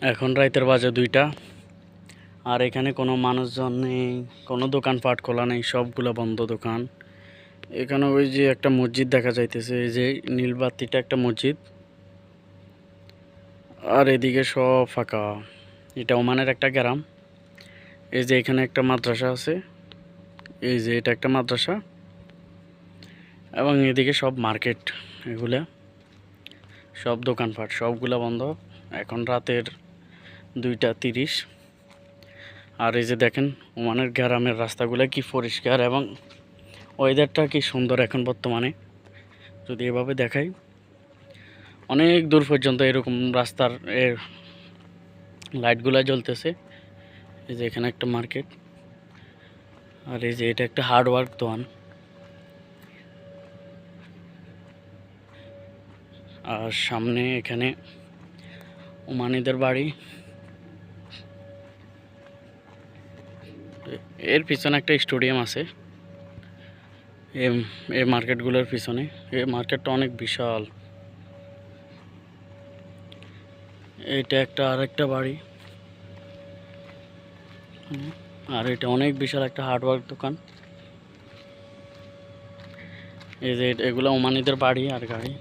এখন রাতের বাজে 2টা। আর এখানে কোনো মানুষজন নেই, কোনো দোকানপাট খোলা নেই, সবগুলো বন্ধ দোকান। এখানে ওই যে একটা মসজিদ দেখা যাইতেছে, এই যে নীলবাতিটা একটা মসজিদ। আর এদিকে সব ফাঁকা। এটা ওমানের একটা গ্রাম। এই যে এখানে একটা মাদ্রাসা আছে, এই যে এটা একটা মাদ্রাসা, এবং এদিকে সব মার্কেট। এগুলা সব দোকানপাট সবগুলা বন্ধ। এখন রাতের 2:30। আর এই যে দেখেন ওমানের গ্রামের রাস্তাগুলো কি পরিষ্কার এবং ওয়েদারটা কি সুন্দর এখন বর্তমানে। যদি এভাবে দেখাই, অনেক দূর পর্যন্ত এরকম রাস্তার লাইটগুলো জ্বলতেছে। এই যে এখানে একটা মার্কেট, আর এই যে এটা একটা হার্ডওয়ার্ক দোকান। আর সামনে এখানে ওমানিদের বাড়ি। এর পিছনে একটা স্টেডিয়াম আছে, এই মার্কেটগুলোর পিছনে। এই মার্কেটটা অনেক বিশাল। এটা একটা আরেকটা বাড়ি, আর এটা অনেক বিশাল একটা হার্ডওয়ার্ক দোকান। এই যে এগুলো ওমানিদের বাড়ি আর গাড়ি।